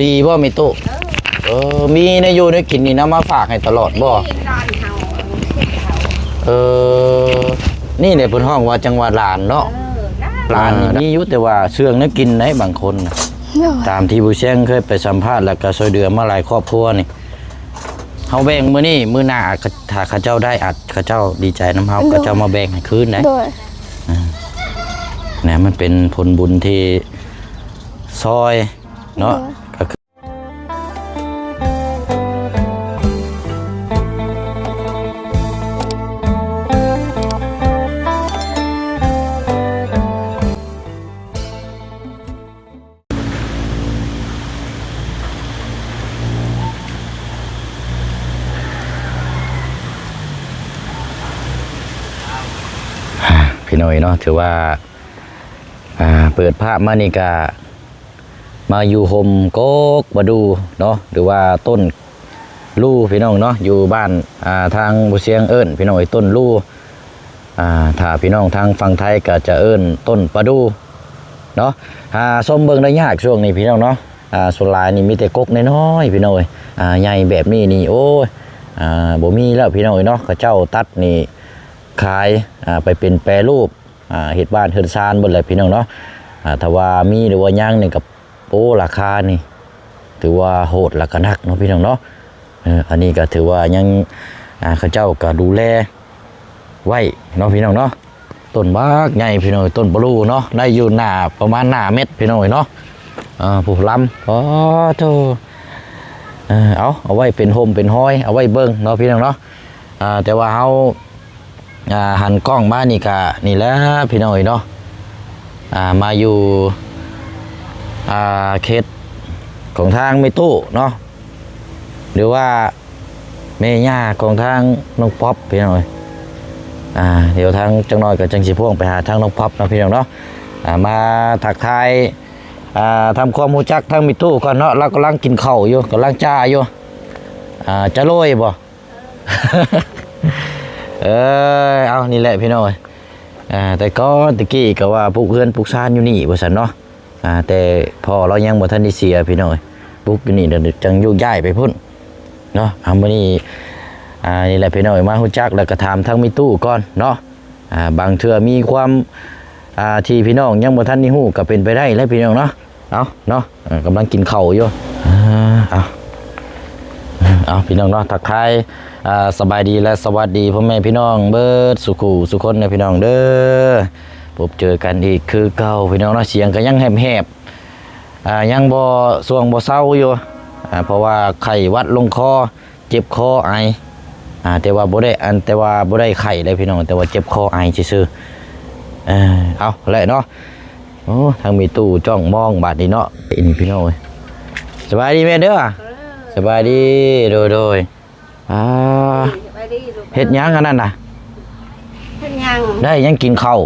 ดีบ่มีตู้มีในอยู่ในกินนี่นะมาฝากให้ตลอดบ่นี่เนี่ยเพิ่นห้องว่าจังหวัดลานเนาะลานนี่มีอยู่แต่ว่าเชื่องนึกกินได้บางคนนะตามที่ผู้เชี่ยงเคยไปสัมภาษณ์แล้วก็ช่วยเหลือมาหลายครอบครัวนี่เฮาแบ่งมื้อนี้มื้อหน้าถ้าเขาเจ้าได้อัดเขาเจ้าดีใจน้ำเฮาเขาเจ้ามาแบ่งให้คืนได้นะมันเป็นผลบุญที่ซอยเนาะก็คือพี่น้อยเนาะถือว่าเปิดภาพมานี่ก็มาอยู่โฮมโก๊กมาดูเนาะหรือว่าต้นลู่พี่น้องเนาะอยู่บ้านทางบุเชียงเอิญพี่น้องต้นลู่ถ้าพี่น้องทางฝั่งไทยก็จะเอิญต้นประดูเนาะส้มเบิ่งได้ยากช่วงนี้พี่น้องเนาะส่วนลายนี่มีแต่ก๊กน้อยๆพี่น้องใหญ่แบบนี้นี่โอ้ยบ่มีแล้วพี่น้องเนาะเขาเจ้าตัดนี่ขายไปเป็นแปรรูปเฮ็ดบ้านเฮ็ดซานเบิดเลยพี่น้องเนาะถ้าว่ามีหรือว่าย่างนี่กับโอ้ราคานี่ถือว่าโหดและก็หนักเนาะพี่น้องเนาะอันนี้ก็ถือว่ายังเขาเจ้าก็ดูแลไว้เนาะพี่น้องเนาะต้นบากใหญ่พี่น้องต้นบลูเนาะได้อยู่หน้าประมาณหน้าเม็ดพี่น้องเนาะผู้ลำโธ่เอาไว้เป็นโฮมเป็นห้อยเอาไว้เบิ่งเนาะพี่น้องเนาะแต่ว่าเฮาหันกล้องมานี่ก็นี่แหละพี่น้องเนาะมาอยู่เขตของทางไม่ตู้เนาะหรือว่าเมย่าของทางน้องป๊อปพี่น้องเดี๋ยวทางจังน้อยกับจังสีพ่วงไปหาทางน้องป๊อปนะพี่น้องเนาะมาถักทายทำความรู้จักทางมิตู้ก่อนเนาะเรากำลังกินข้าวอยู่กำลังจ้าอยู่จะโรยบ่เอานี่แหละพี่น้อยแต่ก็ตะกี้ก็ว่าปลูกเพื่อนปลูกซานอยู่นี่บ่ซั่นเนาะแต่พอเรายังบ่ทันได้เสียพี่น้อยปลูกอยู่นี่เดี๋ยวจังโยกย้ายไปพุ่นเนาะมื้อนี้นี่แหละพี่น้อยมาฮู้จักแล้วก็ถามทางมีตู้ก่อนเนาะบางเทื่อมีความที่พี่น้องยังบ่ทันได้ฮู้ก็เป็นไปได้แล้วพี่น้องเนาะเอาเนาะกำลังกินข้าวอยู่เอาพี่น้องเนาะทักทายสบายดีและสวัสดีพ่อแม่พี่น้องเบิดสุขุสุคนนะพี่น้องเด้อพบเจอกันอีกคือเก่าพี่น้องเนาะเสียงก็ยังแหบยังบ่สวงบ่เศร้าอยู่เพราะว่าไข้วัดลงคอเจ็บคอไอแต่ว่าบ่ได้ไข้เลยพี่น้องแต่ว่าเจ็บคอไอซื่อเอาแหละเนาะโอ้ทางมีตู้จ้องมองบาดนี้เนาะนี่พี่น้องสบายดีแม่เด้อสบายดีโดยเฮ็ดยังอันนั้นน่ะเฮ็ดยังได้ยังกินข้าว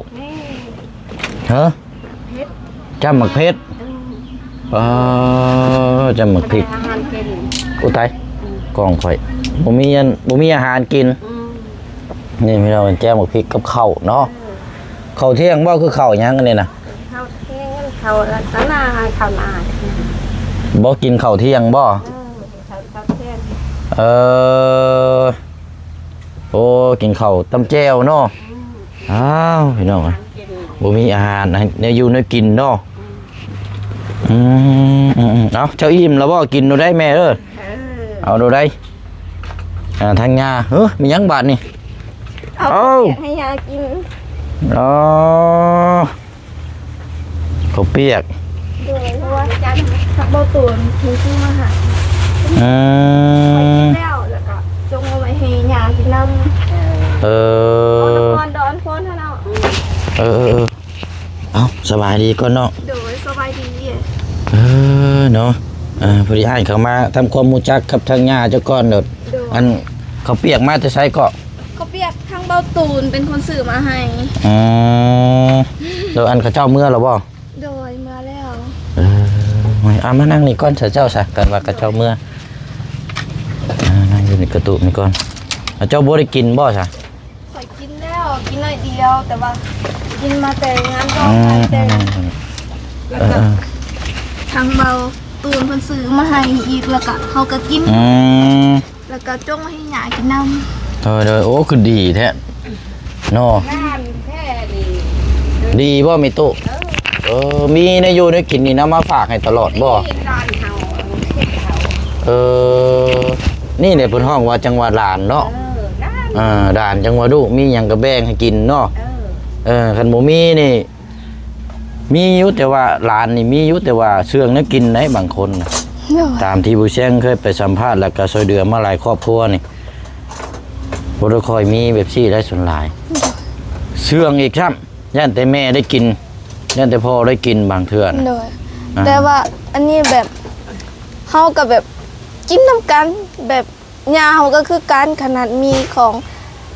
เหรอจำหมักเพชรจำหมักพริกอุทัยกองไฟบ่มีอาหารกินนี่พี่น้องแจ่วหมักพริกกับข้าวเนาะข้าวเที่ยงบ่คือข้าวยังอันนี้น่ะข้าวเที่ยงข้าวนาข้าวนาบ่กินข้าวเที่ยงบ่โอ้กินข้าวตำแจ่วเนาะอ้าวพี่น้องบ่มีอาหารเนี่ยอยู่ในกินเนาะเอาเจ้าอิ่มแล้วบ่กินดูได้แม่เอาดูได้ทางยามียังบาทนี่เอาให้ยากินข้าวเปียกโดยเพราะว่าจันทับเบาตูนมีซื้อมาหาแล้วก็จงเอาไว้ให้ยากินน้ำดอนฟ้อนเท่านั้นเอาสบายดีก่อนเนาะโดยสบายดีเนาะพอดีให้เขามาทำความรู้จักกับทางญาเจ้าก้อนเด็ดอันเขาเปียกมาจะใช้ก็เขาเปียกทางเบาตูนเป็นคนสื่อมาให้โดยอันเขาเจ้าเมื่อหรอบ่โดยเมื่อแล้วมานั่งนี่ก้อนเจ้าซะกันว่าเขาเจ้าเมื่อนั่งอยู่ในกระตุกนี่ก่อนเจ้าบ่ได้กินบ่ซะเคยกินแล้วกินหน่อยเดียวแต่ว่ากินมาแต่งานก็แต่แล้วก็ทางเบา ตูนเพิ่นซื้อมาให้อีกแล้วก็เฮาก็กิน แล้วก็จงให้หยากินน้ำ โดยโอ้คือดีแท้เนาะ งานแค่นี้ ดีบ่มีตู้มีในอยู่ในกินนี่นะมาฝากให้ตลอดบ่ ร้านเฮาเฮ็ดเฮา นี่เนี่ยเพิ่นห้องว่าจังหวัดลานเนาะ ด้าน ด่านจังหวัดดุมีหยังก็แบ่งให้กินเนาะคันบ่มีนี่มีอยู่แต่ว่าลานนี่มีอยู่แต่ว่าเชื่องนึกกินได้บางคนน่ะ โดย ตามที่ผู้แช่งเคยไปสัมภาษณ์แล้วก็ช่วยเหลือมาหลายครอบครัวนี่บ่ได้ค่อยมีแบบซี่ได้ส่วนหลายเชื่องอีกครับย่านแต่แม่ได้กินย่านแต่พ่อได้กินบางเทื่อน่ะ โดยแต่ว่าอันนี้แบบเฮากับแบบกินน้ำกันแบบยาเฮาก็คือการขนาดมีของ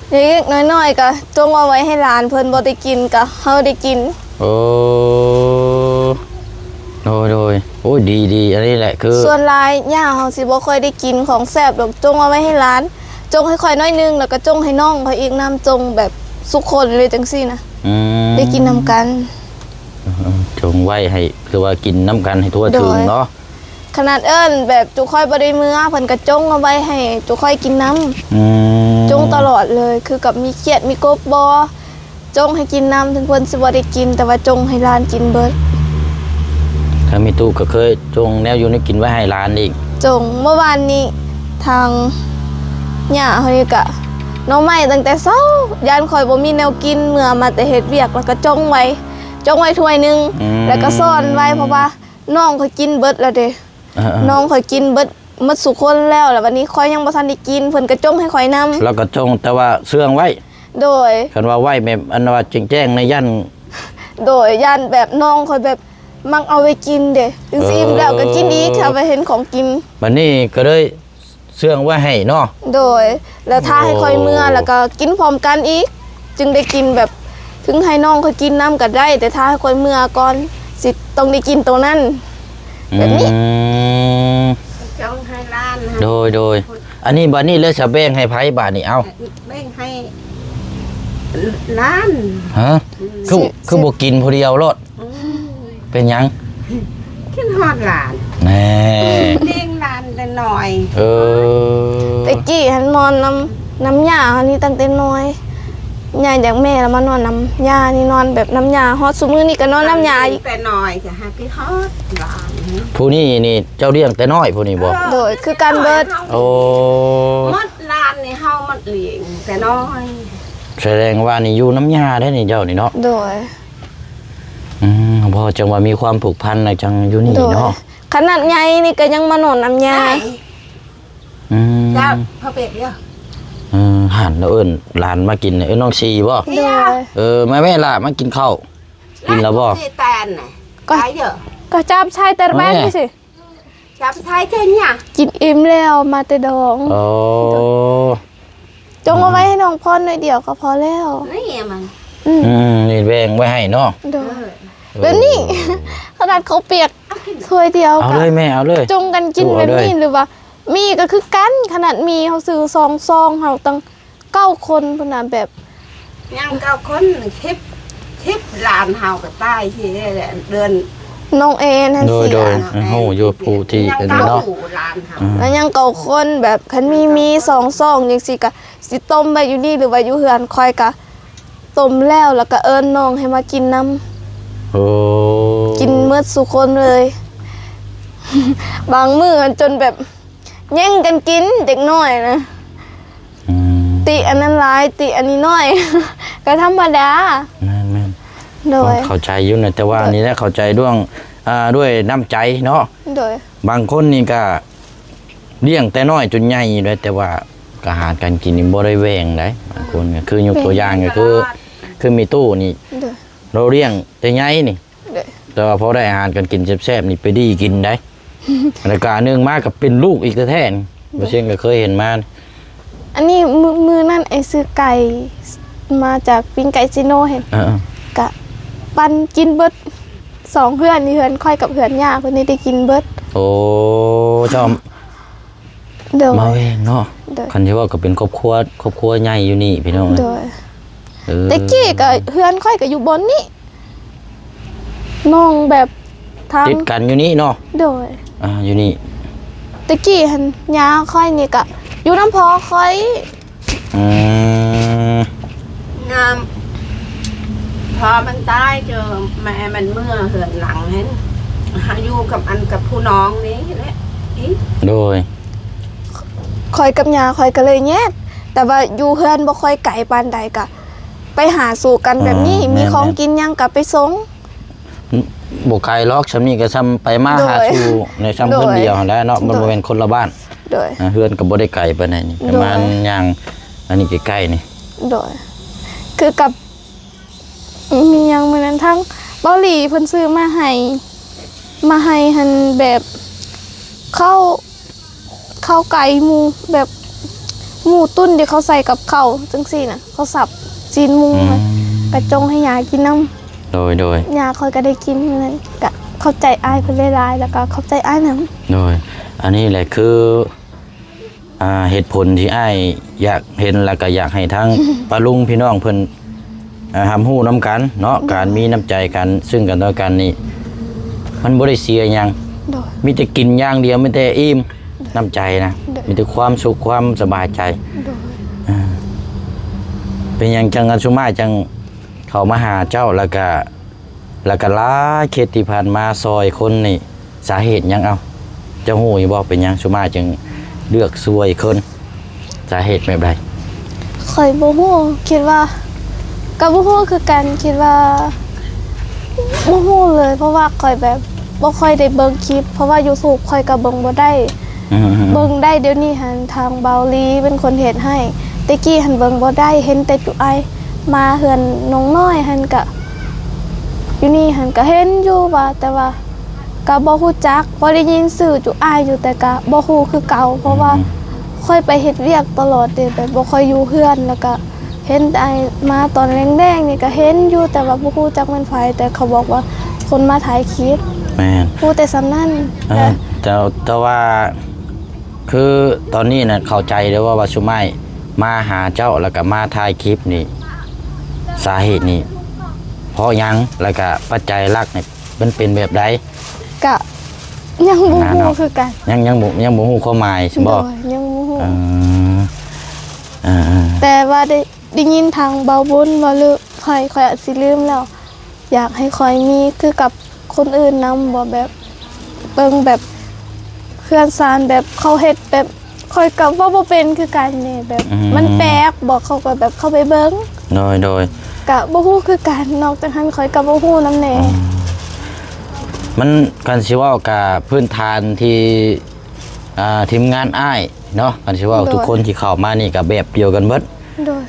เล็กๆน้อยๆก็จงเอาไว้ให้หลานเพิ่นบ่ได้กินก็เฮาได้กิน โอ้โดยโอ้ยดีอันนี้แหละคือ ส่วนหลายย่าเฮาสิบ่ค่อยได้กินของแซ่บดอกจงเอาไว้ให้หลาน จงให้ค่อยน้อยนึงแล้วก็จงให้น้องเขาอีกน้ำจงแบบสุกคนเลยจังซี่นะ ได้กินนำกัน จงไว้ให้คือว่ากินน้ำกันให้ทั่วถึงเนาะ ขนาดเอิ้นแบบจุค่อยบ่ได้มื้อเพิ่นก็จงเอาไว้ให้จุค่อยกินน้ำจงตลอดเลยคือกับมีเขียดมีกบบ่จงให้กินน้ำถึงเพิ่นสิบ่ได้กินแต่ว่าจงให้หลานกินเบิด ถ้ามีตู้ก็เคยจงแนวอยู่ในกินไว้ให้ร้านอีก จงเมื่อวานนี้ทางย่าเฮานี่ก็น้องใหม่ตั้งแต่เช้ายานข่อยบ่มีแนวกินเมื่อมาแต่เฮ็ดเวียกแล้วก็จงไว้ถ้วยหนึงแล้วก็ซ่อนไว้เพราะว่าน้องเขากินเบิดแล้วเด้น้องเขากินเบิดหมดสุคนแล้ววันนี้ข่อยยังบ่ทันได้กินเพิ่นก็จงให้ข่อยนำ แล้วก็จงแต่ว่าเสื่องไว้ โดย คันว่าไว้แบบอันว่าแจ้งในยัน โดยย่านแบบน้องข่อยแบบมักเอาไปกินเด้ถึงสิอิ่มแล้วก็กินอีกถ้าไปเห็นของกิน บัดนี้ก็เลยเสื่องไว้ให้เนาะ โดยแล้วถ้าให้ค่อยเมื่อแล้วก็กินพร้อมกันอีก จึงได้กินแบบถึงให้น้องเขากินน้ำก็ได้ แต่ถ้าให้ค่อยเมื่อก่อนสิต้องได้กินตรงนั้นแบบนี้ จ้องให้ร้าน โดยอันนี้บัดนี้เลยจะแบ่งให้ไผบาดนี้เอา แบ่งให้ร้าน ฮะคือบ่กินผู้เดียวรถเป็นหยัง ขึ้นฮอดร้าน แน่ เลี้ยงร้านแต่น้อย แต่กี้หันนอนน้ำยาอันนี้ตั้งแต่น้อยยายจากแม่แล้วมานอนน้ำยานี่นอนแบบน้ำยาฮอดซุมื้อนี่ก็นอนน้ำยาอีก แต่น้อยจะหาพี่ฮอดร้าน ผู้นี้นี่เจ้าเลี้ยงแต่น้อยผู้นี้บ่ โดยคือการเบิด โอ้ หมดร้านนี่เฮาหมดเลี้ยงแต่น้อย แสดงว่านี่อยู่น้ำยาได้นี่เจ้านี่เนาะ โดย พอจังว่ามีความผูกพันในจังอยู่นี่ โดย เนาะ ขนาดใหญ่นี่ก็ยังมานอนน้ำยา เจ้าพ่อเป็ดเด้อ หันแล้วหลานมากินเนี่ยน้องชีบ่ โดย แม่ล่ะมากินข้าวกินแล้วบ่ ที่แตนน่ะ ก็ ไปเด้อ ก็จับชายแต่แรกนี่สิ จับชายเช่นเนี่ย กินอิ่มแล้วมาแต่ดอง โอ้ จงเอาไว้ให้น้องพ่อหน่อยเดียวก็พอแล้ว นี่มัน นี่แบ่งไว้ให้เนาะ โดยเดี๋ยวนี้ ขนาดเขาเปียกถ้วยเดียว เอา ก็ เลยแม่เอาเลย จงกันกิน เอา แบบ เลย นี้หรือว่า มีก็คือกันขนาดมีเขาซื้อซองเขาตั้ง9 คนพุ่นน่ะแบบ ยังเก้าคนทิปหลานเฮาก็ตายที่เดือน น้องเอนั่น โด สิ ยอยู่ผู้ที่ ยัง เป็น เก้า เนาะ หลานเฮา แล้วยัง9 คนแบบคันมี2 ซองจังซี่ก็สิต้มไว้อยู่นี่หรือว่าอยู่เฮือนคอยก็ต้มแล้วก็เอิ้นน้องให้มากินน้ำ โอ้ กินเมื่อสุคนเลย บางมื้อมันจนแบบแย่งกันกินเด็กน้อยนะ ติอันนั้นร้ายติอันนี้น้อย ก็ธรรมดา แม่น โดย เข้าใจอยู่นะแต่ว่านี่แหละเข้าใจด้วยน้ำใจเนาะ โดย บางคนนี่ก็เลี้ยงแต่น้อยจนใหญ่เลยแต่ว่าอาหารการกินนี่บ่ได้แหวงได้บางคนก็คือยกตัวอย่างก็คือมีตู้นี่ โดย เราเลี้ยงแต่ใหญ่นี่ โดย แต่ว่าพอได้อาหารการกินแซ่บๆนี่ไปดีกินได้ รายการเนื่องมากกับเป็นลูกอีกแท้ๆนี่บ่เช่นก็เคยเห็นมา อันนี้มือนั่นไอ้ซื้อไก่มาจากปิ้งไก่ซิโนเห็น เออก ะปันกินเบิด2เพื่อนนี่เพื่อนค่อยกับเพื่อนย่าคนนี้ได้กินเบิด โอ้ชอบ โดย มาเองเนาะ โดย คันที่ว่าก็เป็นครอบครัวใหญ่อยู่นี่พี่น้อง โดย เออ แต่กี้ก็เพื่อนค่อยก็อยู่บนนี้น้องแบบทาง ติดกันอยู่นี่เนาะ โดย อยู่นี่ ตะกี้หันยาค่อยนี่ก็อยู่น้ำพอค่อย อืม งามพอมันตายเจอแม่มันเมื่อเหินหลังเห็นอยู่กับอันกับผู้น้องนี้แหละอี โดย ค่อยกับยาค่อยก็เลยแยกแต่ว่าอยู่เฮือนบ่ค่อยไกลปานใดก็ไปหาสู่กันแบบนี้มีของกินหยังก็ไปส่ง บ่ไกลล็อกซำนี้ก็ซ้ำไปมา โดย หาสู่ในซ้ำ โดย เพิ่นเดียวหั่นแหล้วเนาะมัน โดย บ่แม่นคนละบ้าน โดย เฮือนก็บ่ได้ไกลปานใดนี่ประมาณ โดย ย่างอันนี้ใกล้ๆนี่ โดยคือกับมีหยังมื้อนั้นทั้งเบาหลีเพิ่นซื้อมาให้หันแบบข้าวไก่หมูแบบหมูตุ้นที่เขาใส่กับข้าวจังซี่น่ะเขาสับจีนหมู อืม กระจงให้ยากินน้ำ โดย ยาคอยก็ได้กินเหมือนกันก็เข้าใจอ้ายเพิ่นหลายๆแล้วก็เข้าใจอ้ายนำ โดยอันนี้แหละคือเหตุผลที่อ้ายอยากเห็นแล้วก็อยากให้ทั้ง ป้าลุงพี่น้องเพิ่นทำฮู้น้ำกันเนาะการมีน้ำใจกันซึ่งกันต่อกันนี่มันบ่ได้เสียหยัง โดย มีแต่กินอย่างเดียวมีแต่อิ่มน้ำใจนะ โดย มีแต่ความสุขความสบายใจ โดย เป็นอย่างจังกันสุมาจังเขามาหาเจ้าแล้วก็หลายเขตที่ผ่านมาซอยคนนี่สาเหตุหยังเอาเจ้าหู้อยู่บ่เป็นหยังสุมาจึงเลือกซวยคนสาเหตุแบบใด ข่อยบ่ฮู้คิดว่าก็บ่ฮู้คือกันคิดว่าบ่ฮู้เลยเพราะว่าข่อยแบบบ่ค่อยได้เบิ่งคลิปเพราะว่า YouTube ข่อยก็เบิ่งบ่ได้ อืม เบิ่งได้เดี๋ยวนี้หันทางเบาลีเป็นคนเฮ็ดให้แต่กี้หันเบิ่งบ่ได้เห็นแต่จุอ้ายมาเฮือนน้องน้อยหันก็อยู่นี่หันก็เห็นอยู่ว่าแต่ว่าก็บ่ฮู้จักบ่ได้ยินชื่อจุอ้ายอยู่แต่ก็บ่ฮู้คือเก่าเพราะว่าค่อยไปเฮ็ดเวียกตลอดเด้แบบบ่ค่อยอยู่เฮือนแล้วก็เห็นแต่อ้ายมาตอนแดงๆนี่ก็เห็นอยู่แต่ว่าบ่ฮู้จักมันไผแต่เขาบอกว่าคนมาถ่ายคลิป แม่น ฮู้แต่สำนั้น แต่ว่าคือตอนนี้น่ะเข้าใจแล้วว่าสุมามาหาเจ้าแล้วก็มาถ่ายคลิปนี่สาเหตุนี่เพราะหยังแล้วก็ปัจจัยหลักนี่มันเป็นแบบใด ก็ยังบ่ น่า ฮู้ เนาะ คือกัน ยังบ่ฮู้ความหมายใช่บ่ โดยยังบ่ฮู้ เอ่ออ่า แต่ว่าได้ยินทางเบาบุญว่าลือค่อยอาจสิลืมแล้ว อยากให้ค่อยมีคือกับคนอื่นนำบ่แบบเบิ่งแบบเพื่อนซานแบบเขาเฮ็ดแบบค่อยกับว่าบ่เป็นคือกันนี่แบบมันแปลกบอกเขาก็แบบเข้าไปเบิ่ง โดย ก็บ่ฮู้คือกันนอกจากนั้นค่อยก็บ่ฮู้นำแน่ มันกันสิเว้ากับพื้นฐานที่ทีมงานอ้ายเนาะกันสิเว้าทุกคนที่เข้ามานี่ก็แบบเดียวกันเบิด โดย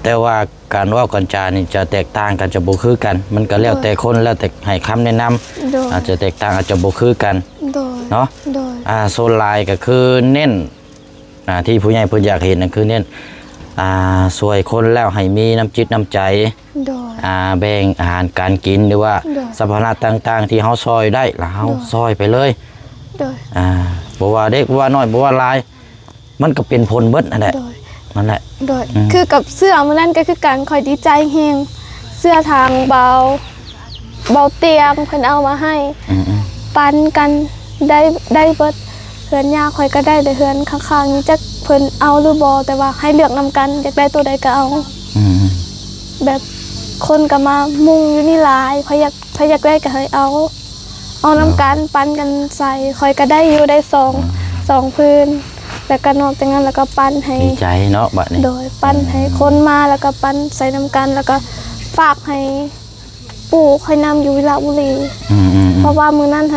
แต่ว่าการเว้ากันจานี่จะแตกต่างกันจะบ่คือกัน มันก็แล้วแต่คนแล้วแต่ให้คำแนะนำ โดย อาจจะแตกต่างอาจจะบ่คือกัน โดย เนาะ โดย โซนไลน์ก็คือเน้นที่ผู้ใหญ่เพิ่นอยากเห็นนั่นคือเน้นช่วยคนแล้วให้มีน้ำจิตน้ำใจ โดย แบ่งอาหารการกินหรือว่า โดย สัมภาระต่างๆ ที่เฮาซอยได้แล้วเฮา โดย ซอยไปเลย โดย บ่ว่าเด็กบ่ว่าน้อยบ่ว่าหลาย มันก็เป็นผลเบิดนั่นแหละ โดย นั่นแหละ โดย อืม คือกับเสื้อมื้อนั้นก็คือการคอยดีใจแฮงเสื้อทางเบาเตียงเพิ่นเอามาให้ อืม ปันกันได้เบิดเพื่อนยาคอยก็ได้แต่เพื่อนข้างๆนี่จักเพิ่นเอาหรือบ่แต่ว่าให้เลือกนำกันอยากได้ตัวใดก็เอา อืม แบบคนก็มามุงอยู่นี่หลายพอยากได้ก็ให้เอานำกันปันกันใส่คอยก็ได้อยู่ได้สองพื้นแล้วก็นอกจากนั้นแล้วก็ปั้นให้ ดีใจเนาะบัดนี้ โดยปั้นให้คนมาแล้วก็ปั้นใส่น้ำกันแล้วก็ฝากให้ปู่คอยนำอยู่วิลาบุรี อืม เพราะว่ามื้อนั้น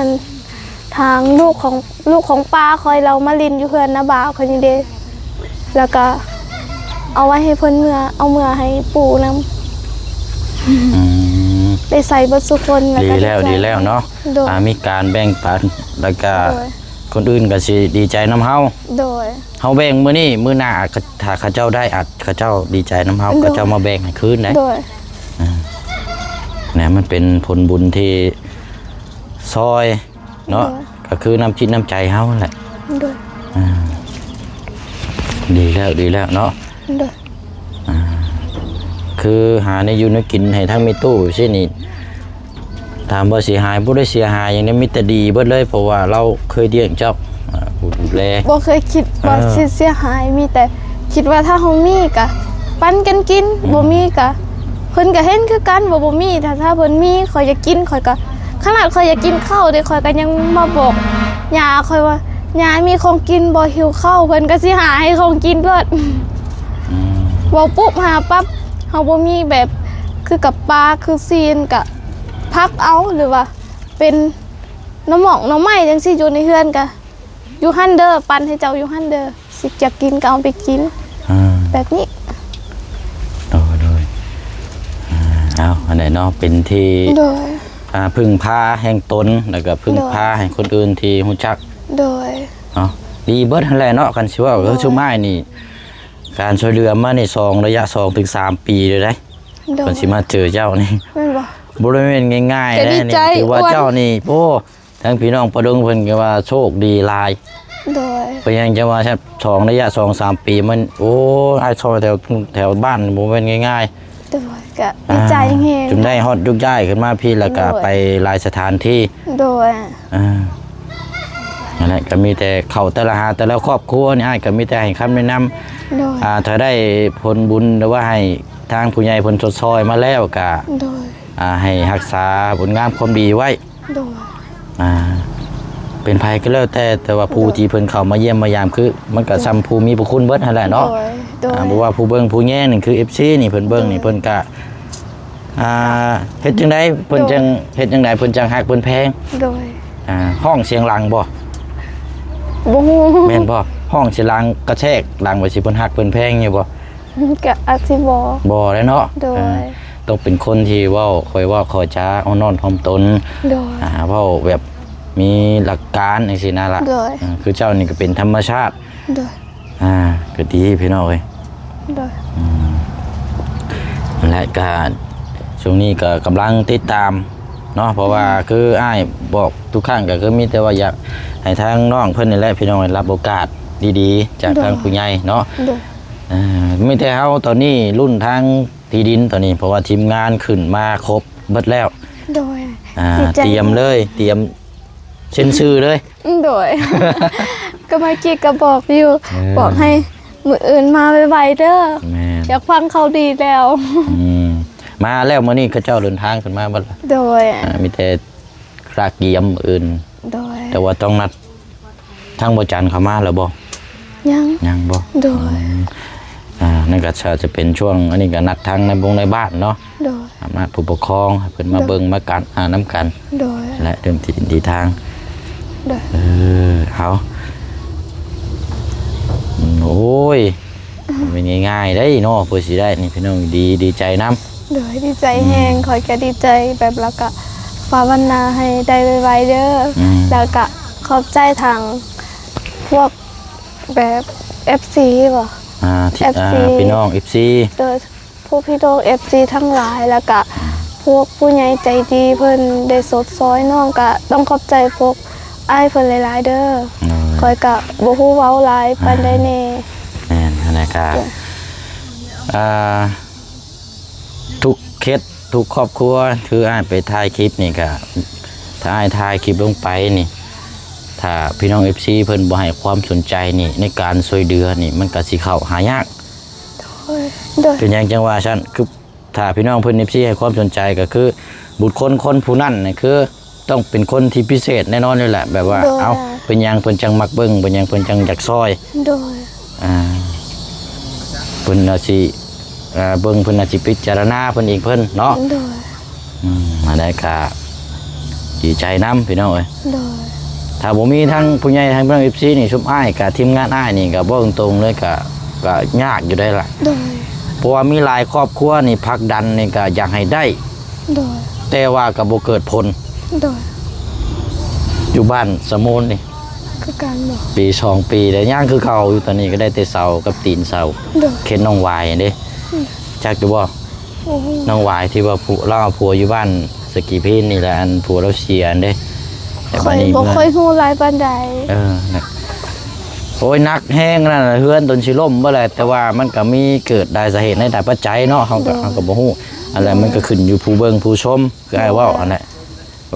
ทางลูกของป้าคอยเรามาลินอยู่เพื่อนนะบ่าวคอยนี่เด้แล้วก็เอาไว้ให้เพิ่นเอาเมื่อให้ปู่นำ อืม ได้ใส่เบิดสุคน ดี ก็ แล้วเนาะ โดย มีการแบ่งปันแล้วก็ โดย คนอื่นก็สิดีใจนํเฮา โดย เฮาแบ่งมื้อนี้มื้อหน้าก็ถ้าเขาเจ้าได้อาจเขาเจ้าดีใจนํเฮา โดย เขาเจ้ามาแบ่งให้คืนได้ โดย นะมันเป็นผลบุญที่ซอยเนาะก็คือน้ำจิตน้ำใจเฮาแหละ โดย ดีแล้วเนาะ โดย คือหาในอยู่ในกินให้ทั้งมีตู้สินี่ ถามว่าเสียหายบ่ได้เสียหายอย่างนี้มีแต่ดีเบิดเลยเพราะว่าเราเคยเลี้ยงเจ้าผู้ดูแล บ่เคยคิดว่าสิเสียหายมีแต่คิดว่าถ้าเฮามีก็ปันกันกินบ่มีก็เพิ่นก็เห็นคือกันว่าบ่มีถ้าเพิ่นมีข่อยจะกินข่อยก็ขนาดข่อยอยากกินข้าวเด้ข่อยก็ยังมาบอกย่าข่อยว่าย่ามีของกินบ่หิวข้าวเพิ่นก็สิหาให้ของกินเบิดเว้าปุ๊บหาปั๊บเฮาบ่มีแบบคือกับปลาคือซีนกับพักเอาหรือว่าเป็นน้ำหมอกน้ำไหม้จังซี่อยู่ในเฮือนก็อยู่หั่นเด้อปันให้เจ้าอยู่หั่นเด้อสิจะกินก็เอาไปกินแบบนี้ โดยเอาอันไหนเนาะเป็นที่ โดย พึ่งพาแห่งตนแล้วก็พึ่งพาให้คนอื่นที่ฮู้จัก โดย เนาะดีเบิดหั่นแหละเนาะกันสิว่าก็ชุมอ้ายนี่การช่วยเหลือมานี่2ระยะ2ถึง3ปีเลยได้เพิ่นสิมาเจอเจ้านี่ แม่นบ่ บ่ได้แม่นง่ายๆ ก็ นะ ดี นี่ ใจ ถือว่า อ้วน เจ้านี่โอ้ทั้งพี่น้องประดงเพิ่นก็ว่าโชคดีหลาย โดย เพราะยังจะว่าชัด2ระยะ2-3 ปีมันโอ้อ้ายซอยแถวบ้านบ่แม่นง่าย โดยก็ดีใจแฮง จนได้ฮอดยุกย้ายขึ้นมาพี่แล้วก็ โดย ไปหลายสถานที่ โดย นั่นแหละก็มีแต่เข้าแต่ละหาแต่ละครอบครัวนี่อ้ายก็มีแต่ให้คำแนะนำ โดย ถ้าได้ผลบุญหรือว่าให้ทางผู้ใหญ่เพิ่นชดซอยมาแล้วก็ โดย ให้รักษาผลงานความดีไว้ โดย เป็นภัยก็แล้วแต่ว่าผู้ที่เพิ่นเข้ามาเยี่ยมมายามคือมันก็ซ้ำผู้มีพระคุณเบิดนั่นแหละเนาะ โดย บ่ว่าผู้เบิ่งผู้แย่งนี่คือ FC นี่เพิ่นเบิ่งนี่เพิ่นก็เฮ็ดจังไดเพิ่นจังเฮ็ดจังไดเพิ่นจังฮักเพิ่นแพง โดย ห้องเสียงหลังบ่ บ่ฮู้ แม่นบ่ห้องเสียงหลังกระแทกหลังไว้สิเพิ่นฮักเพิ่นแพงอยู่บ่ ก็อาจสิบ่ บ่ได้เนาะ โดย ต้องเป็นคนที่เว้าค่อยเว้าขอจ้าอ่อนน้อมถ่อมตน โดย เว้าแบบมีหลักการจังซี่นั่นล่ะ โดย คือเจ้านี่ก็เป็นธรรมชาติ โดย ก็ดีพี่น้องเอ้ย โดย และการช่วงนี้ก็กำลังติดตามเนาะเพราะว่าคืออ้ายบอกทุกครั้งก็คือมีแต่ว่าอยากให้ทางน้องเพิ่นนี่แหละพี่น้องรับโอกาสดีๆ จากทางผู้ใหญ่เนาะ โดย มีแต่เฮาตอนนี้รุ่นทางที่ดินตอนนี้เพราะว่าทีมงานขึ้นมาครบเบิดแล้ว โดย เตรียมเลยเตรียมเซ็นชื่อเลย โดย ก็เมื่อกี้ก็บอกอยู่บอกให้มื้ออื่นมาไวๆเด้อ แม่น อยากฟังเขาดีแล้ว มาแล้วมื้อนี้เขาเจ้าเดินทางขึ้นมาเบิดแล้ว โดย มีแต่ครากเกียมอื่น โดย แต่ว่าต้องนัดทางบ่จันทร์เข้ามาแล้วบ่ ยังบ่ โดย นั่นก็จะเป็นช่วงอันนี้ก็นัดทางในบ้านเนาะ โดย มาผู้ปกครองให้เพิ่นมาเบิ่งมากันน้ำกัน โดย และเรื่องที่ดินที่ทาง โดย เอาโอ้ยเป็นง่ายๆได้เนาะเพื่อสิได้นี่พี่น้องดีใจน้ำ โดยดีใจแฮงคอยก็ดีใจแบบแล้วก็ภาวนาให้ได้ไวๆเด้ออแล้วก็ขอบใจทางพวกแบบ FC บ่ ที่ FC พี่น้อง FC โดยผู้พี่น้อง FC ทั้งหลายแล้วก็พวกผู้ใหญ่ใจดีเพิ่นได้สดซอยน้องก็ต้องขอบใจพวกอ้ายเพิ่นหลายๆเด้อคอยก็บ่ฮู้เว้าหลายปานใดแน่ แม่นนะครับทุกเคสทุกครอบครัวคืออ่านไปถ่ายคลิปนี่ก็ถ้าอ่านถ่ายคลิปลงไปนี่ถ้าพี่น้อง FC เพิ่นบ่ให้ความสนใจนี่ในการช่วยเหลือนี่มันก็สิเข้าหายาก โดย เป็นอย่างจังว่าซั่นคือถ้าพี่น้องเพิ่น FC ให้ความสนใจก็คือบุคคลคนผู้นั้นนี่คือต้องเป็นคนที่พิเศษแน่นอนนี่แหละแบบว่าเอ้าเป็นหยังเพิ่นจังมักเบิ่งเป็นหยังเพิ่นจังอยากซอย โดย เพิ่นน่ะสิเบิ่งเพิ่นน่ะสิพิจารณาเพิ่นอีกเพิ่นเนาะ โดย อันใดก็ดีใจนำพี่น้องเอ้ย โดย ถ้าบ่มีทั้งผู้ใหญ่ทั้งพี่น้อง FC นี่ชุมอ้ายกับทีมงานอ้ายนี่ก็บ่ตรงๆเลยก็ยากอยู่ได้ล่ะ โดย เพราะว่ามีหลายครอบครัวนี่ผลักดันนี่ก็อยากให้ได้ โดย แต่ว่าก็บ่เกิดผล โดย อยู่บ้านสมูลนี่ คือการบอก ปี2ปีแต่ย่างคือเก่าอยู่ตอนนี้ก็ได้แต่เสากับตีนเสา โดย เข็นน้องวายเด้จักอยู่บ่ โอ้โห น้องวายที่ว่าผัวเราเอาผัวอยู่บ้านสกีพีนนี่แหละอันผัวเราเสียอันเด้แต่ ค บั อ ด ย นี้ บ่ค่อยฮู้หลายปานใด นะโอ้ยนักแห้งนั่นน่ะเฮือนตนสิล่มบ่แหละแต่ว่ามันก็มีเกิดได้สาเหตุในหลายปัจจัยเนาะเฮาก็บ่ฮู้อะไรมันก็ขึ้นอยู่ผู้เบิ่งผู้ชมคืออ้ายเว้าอันนั้น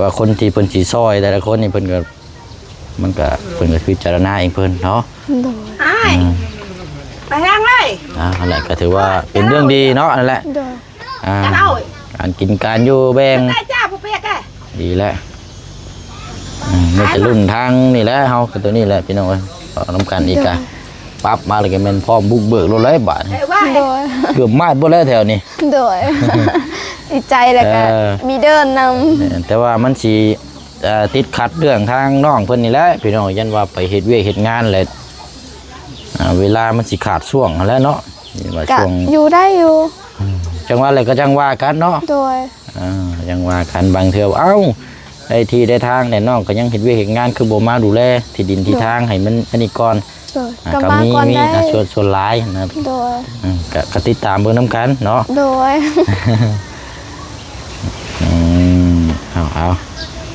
ว่าคนที่เพิ่นสิซอยแต่ละคนนี่เพิ่นก็มันก็เพิ่นก็พิจารณาเองเพิ่นเนาะ โดย ไอ้ไปทางเลย นั่นแหละก็ถือว่าเป็นเรื่องดีเนาะนั่นแหละ โดย จะเอา การกินการอยู่แบ่ง ได้จ้าพ่อเปียกแก ดีแล้วไม่จะรุ่นทางนี่แหละเฮาคือตัวนี้แหละพี่น้องเอ้ยเอาน้ำกันอีกอะปั๊บมาเลยก็แม่นพร้อมบุกเบิกรถเลยบาดนี้ ไอ้ว่า โดย เกือบมาดบ่แล้วแถวนี้ โดย ดีใจแล้วก็มีเดินนำ แต่ว่ามันสิติดขัดเรื่องทางน้องเพิ่นนี่แหละพี่น้องยันว่าไปเฮ็ดเวียกเฮ็ดงานแหละเวลามันสิขาดช่วงนั่นแหล้วเนาะนี่ว่า ก็ ช่วง อยู่ได้อยู่ จังว่าอะไรก็จังว่ากันเนาะ โดย จังว่ากันบางเทื่อเอ้าได้ที่ได้ทางแต่น้องก็ยังเฮ็ดเวียกเฮ็ดงานคือบ่มาดูแลที่ดินที่ทางให้มันอันนี้ก่อน โดย ก็ ก็มา มี ก่อน มี ได้ ส่วนหลายนะครับ โดย ก็ติดตามเบิ่งนํกันเนาะ โดย เอา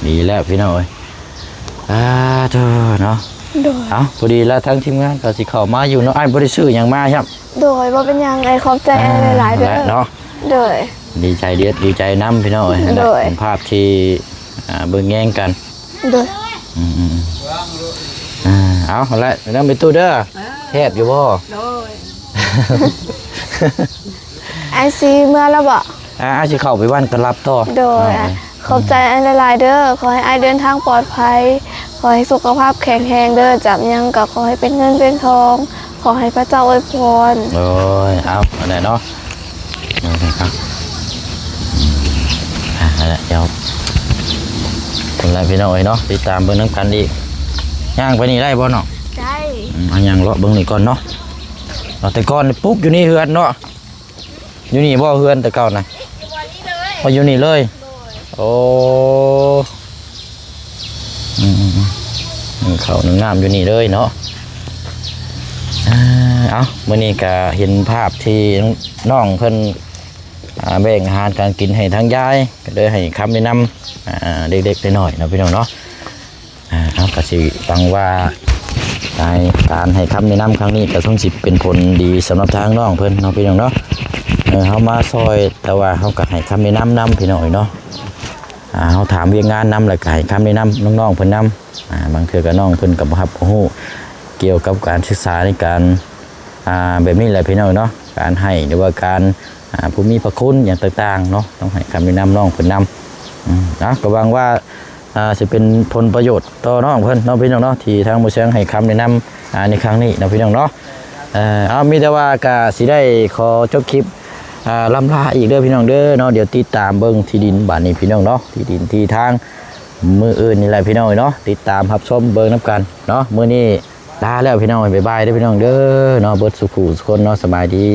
ดีแล้วพี่น้องเอ้ยเธอเนาะ โดย เอาพอดีแล้วทั้งทีมงานก็สิเข้ามาอยู่เนาะไอ้บ่ได้ซื้อหยังมาครับ โดยว่าเป็นหยังไงขอบใจหลายๆเด้ และ อ เนาะ โดย ดีใจดีใจนํพี่น้องเอ้ยนั่นแหละ โดย เป็นภาพที่เบิ่งแย่งกัน โดย เอาละนำไปตู้เด้อแทบอยู่บ่ โดย ไอซีเมื่อแล้วบ่ สิเข้าไปบ้านก็รับต่อ โดยขอบใจอันหลายๆเด้อขอให้ไอเดินทางปลอดภัย ขอให้สุขภาพแข็งแรงเด้อจับหยังก็ขอให้เป็นเงินเป็นทอง ขอให้พระเจ้าอวยพร โอ้ยเอาอันไหนเนาะโอเคครับอันไหนเดี๋ยวคนละพี่น้องเอ้ยเนาะติดตามเบิ่งนํกันอีกย่างไปนี่ได้บ่เนาะ ได้ อันยังเลาะเบิ่งนี่ก่อนเนาะเอาแต่ก่อนนี่ปุ๊บอยู่นี่เฮือนเนาะอยู่นี่บ่เฮือนแต่เก่านะพออยู่นี่เลยโอ้เขาหนึ่งน้ำอยู่นี่เลยเนาะเอามื้อนี้ก็เห็นภาพที่น้องเพิ่นแบ่งอาหารการกินให้ทางยายก็เลยให้คำแนะนำเด็กๆน้อยๆเนาะพี่น้องเนาะเอาก็สิฟังว่าการให้คำแนะนำครั้งนี้ก็ต้องสิเป็นผลดีสำหรับทางน้องเพิ่นเนาะพี่น้องเนาะเขามาซอยแต่ว่าเขาก็ให้คำแนะนำพี่น้อยเนาะเขาถามเวียงงานนำแล้วก็ให้คำแนะนำน้องๆเพิ่นนำบางเทื่อก็น้องเพิ่นกับครับโอ้โหเกี่ยวกับการศึกษาในการแบบนี้แหละพี่น้องเนาะการให้หรือว่าการผู้มีพระคุณอย่างต่างๆเนาะต้องให้คำแนะนำน้องเพิ่นนำก็หวังว่าจะเป็นผลประโยชน์ต่อน้องเพิ่นน้องพี่น้องเนาะที่ทางหมู่เชียงให้คำแนะนำในครั้งนี้นะพี่น้องเนาะมีแต่ว่าก็สิได้ขอจบคลิปลำลาอีกเด้อพี่น้องเด้อเนาะเดี๋ยวติดตามเบิ่งที่ดินบ้านนี้พี่น้องเนาะที่ดินที่ทางมืออื่นนี่แหละพี่น้องเนาะติดตามรับชมเบิ่งน้ำกันเนาะมื้อนี้ลาแล้วพี่น้องบ๊ายบายเด้อพี่น้องเด้อเนาะเบิดสุขุสุคนเนาะสบายดี